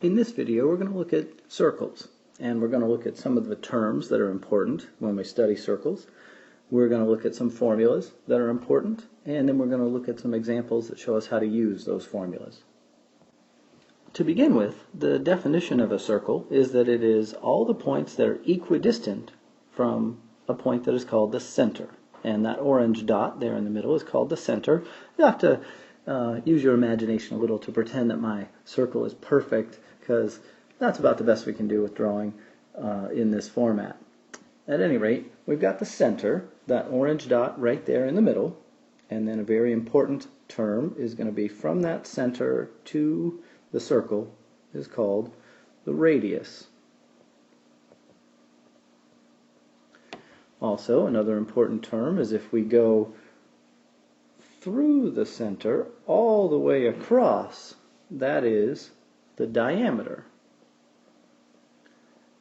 In this video we're going to look at circles, and we're going to look at some of the terms that are important when we study circles. We're going to look at some formulas that are important, and then we're going to look at some examples that show us how to use those formulas. To begin with, the definition of a circle is that it is all the points that are equidistant from a point that is called the center. And that orange dot there in the middle is called the center. You have to use your imagination a little to pretend that my circle is perfect, because that's about the best we can do with drawing in this format. At any rate, we've got the center, that orange dot right there in the middle, and then a very important term is going to be from that center to the circle is called the radius. Also, another important term is if we go through the center all the way across, that is the diameter.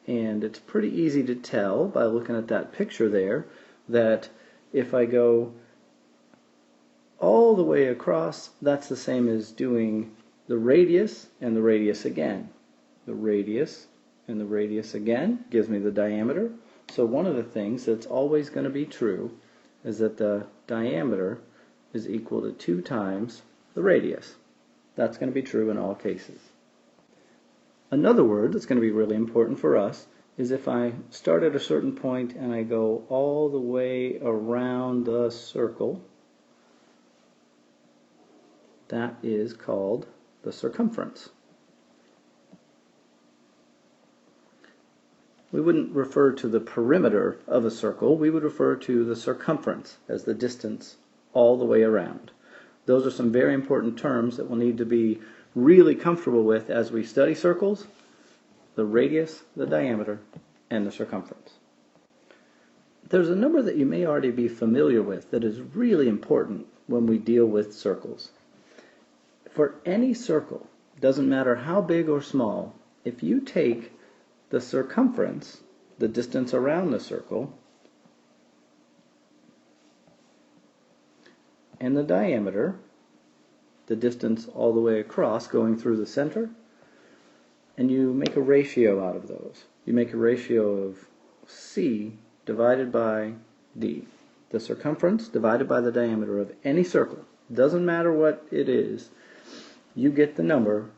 And it's pretty easy to tell by looking at that picture there that if I go all the way across, that's the same as doing the radius and the radius again. The radius and the radius again gives me the diameter. So one of the things that's always going to be true is that the diameter is equal to 2 times the radius. That's going to be true in all cases. Another word that's going to be really important for us is if I start at a certain point and I go all the way around the circle, that is called the circumference. We wouldn't refer to the perimeter of a circle, we would refer to the circumference as the distance all the way around. Those are some very important terms that we'll need to be really comfortable with as we study circles: the radius, the diameter, and the circumference. There's a number that you may already be familiar with that is really important when we deal with circles. For any circle, doesn't matter how big or small, if you take the circumference, the distance around the circle, and the diameter, the distance all the way across going through the center, and you make a ratio out of those. You make a ratio of C divided by D. The circumference divided by the diameter of any circle, doesn't matter what it is, you get the number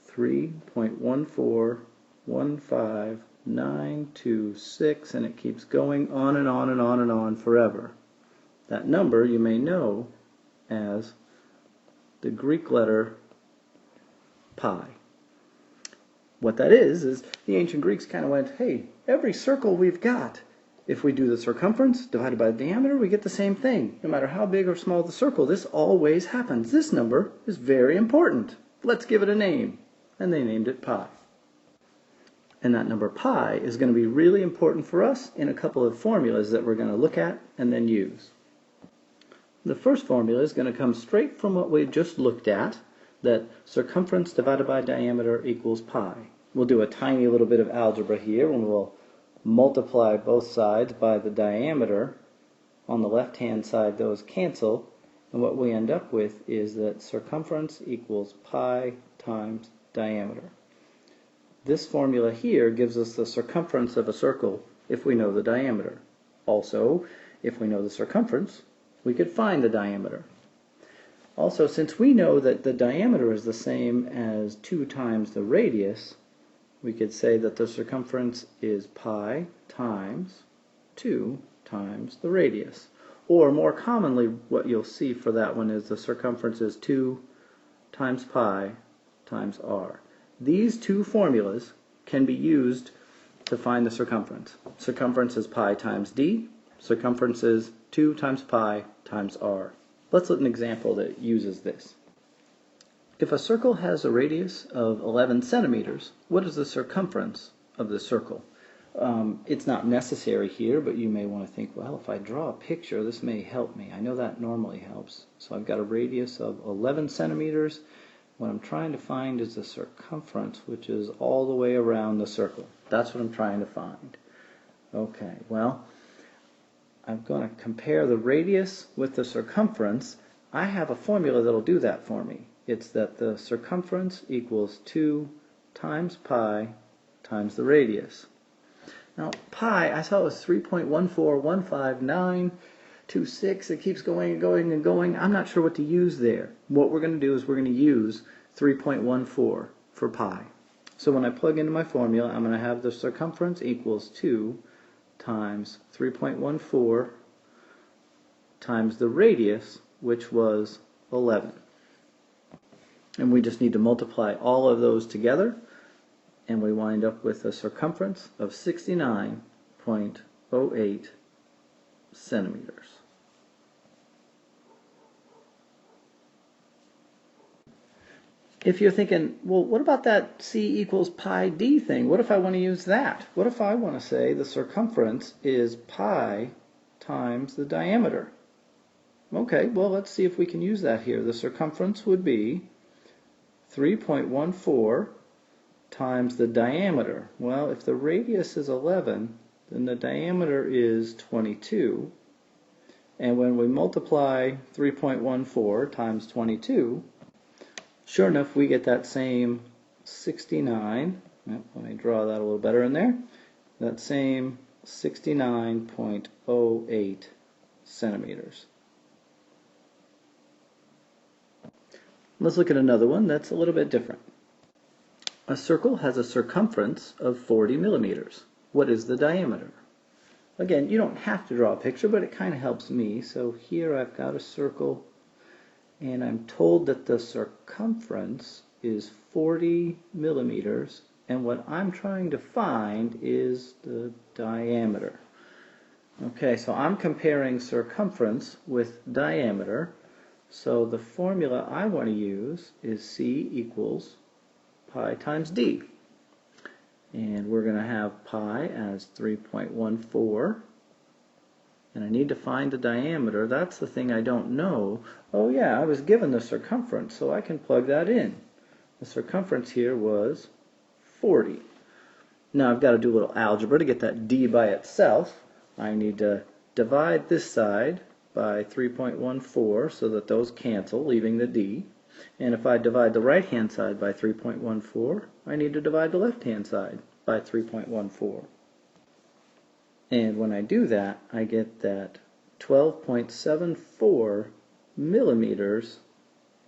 3.1415926, and it keeps going on and on and on and on forever. That number you may know as the Greek letter pi. What that is the ancient Greeks kind of went, hey, every circle we've got, if we do the circumference divided by the diameter, we get the same thing. No matter how big or small the circle, this always happens. This number is very important. Let's give it a name. And they named it pi. And that number pi is going to be really important for us in a couple of formulas that we're going to look at and then use. The first formula is going to come straight from what we just looked at, that circumference divided by diameter equals pi. We'll do a tiny little bit of algebra here when we'll multiply both sides by the diameter. On the left-hand side, those cancel, and what we end up with is that circumference equals pi times diameter. This formula here gives us the circumference of a circle if we know the diameter. Also, if we know the circumference, we could find the diameter. Also, since we know that the diameter is the same as 2 times the radius, we could say that the circumference is pi times 2 times the radius. Or more commonly, what you'll see for that one is the circumference is 2 times pi times r. These two formulas can be used to find the circumference. Circumference is pi times d. Circumference is 2 times pi times r. Let's look at an example that uses this. If a circle has a radius of 11 centimeters, what is the circumference of the circle? It's not necessary here, but you may want to think, well, if I draw a picture, this may help me. I know that normally helps. So I've got a radius of 11 centimeters. What I'm trying to find is the circumference, which is all the way around the circle. That's what I'm trying to find. Okay, well, I'm going to compare the radius with the circumference. I have a formula that'll do that for me. It's that the circumference equals 2 times pi times the radius. Now pi, I saw it was 3.1415926. It keeps going and going and going. I'm not sure what to use there. What we're going to do is we're going to use 3.14 for pi. So when I plug into my formula, I'm going to have the circumference equals 2 times 3.14 times the radius, which was 11. And we just need to multiply all of those together, and we wind up with a circumference of 69.08 centimeters. If you're thinking, well, what about that c equals pi d thing? What if I want to use that? What if I want to say the circumference is pi times the diameter? Okay, well, let's see if we can use that here. The circumference would be 3.14 times the diameter. Well, if the radius is 11, then the diameter is 22. And when we multiply 3.14 times 22, sure enough, we get that same 69. Let me draw that a little better in there. That same 69.08 centimeters. Let's look at another one that's a little bit different. A circle has a circumference of 40 millimeters. What is the diameter? Again, you don't have to draw a picture, but it kind of helps me. So here I've got a circle, and I'm told that the circumference is 40 millimeters, and what I'm trying to find is the diameter. Okay, so I'm comparing circumference with diameter. So the formula I want to use is c equals pi times d. And we're going to have pi as 3.14. And I need to find the diameter. That's the thing I don't know. Oh yeah, I was given the circumference, so I can plug that in. The circumference here was 40. Now I've got to do a little algebra to get that d by itself. I need to divide this side by 3.14 so that those cancel, leaving the d. And if I divide the right-hand side by 3.14, I need to divide the left-hand side by 3.14. And when I do that, I get that 12.74 millimeters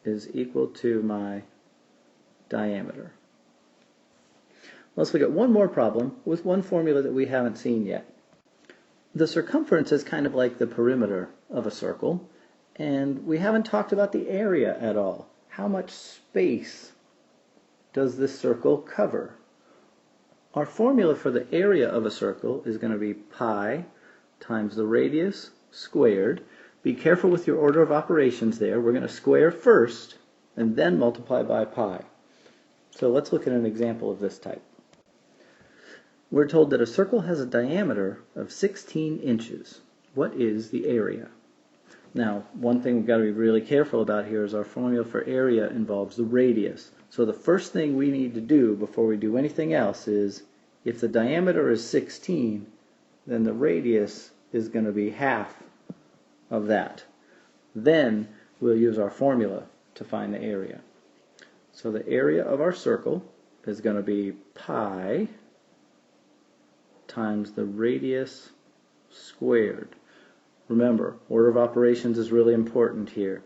is equal to my diameter. Let's look at one more problem with one formula that we haven't seen yet. The circumference is kind of like the perimeter of a circle, and we haven't talked about the area at all. How much space does this circle cover? Our formula for the area of a circle is going to be pi times the radius squared. Be careful with your order of operations there. We're going to square first and then multiply by pi. So let's look at an example of this type. We're told that a circle has a diameter of 16 inches. What is the area? Now, one thing we've got to be really careful about here is our formula for area involves the radius. So the first thing we need to do before we do anything else is, if the diameter is 16, then the radius is going to be half of that. Then we'll use our formula to find the area. So the area of our circle is going to be pi times the radius squared. Remember, order of operations is really important here.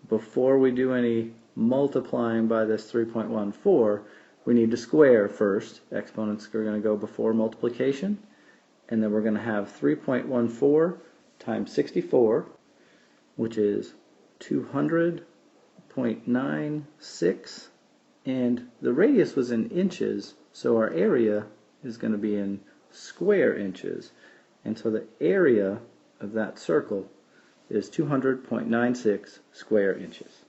Before we do any multiplying by this 3.14, we need to square first. Exponents are going to go before multiplication. And then we're going to have 3.14 times 64, which is 200.96. And the radius was in inches, so our area is going to be in square inches. And so the area of that circle is 200.96 square inches.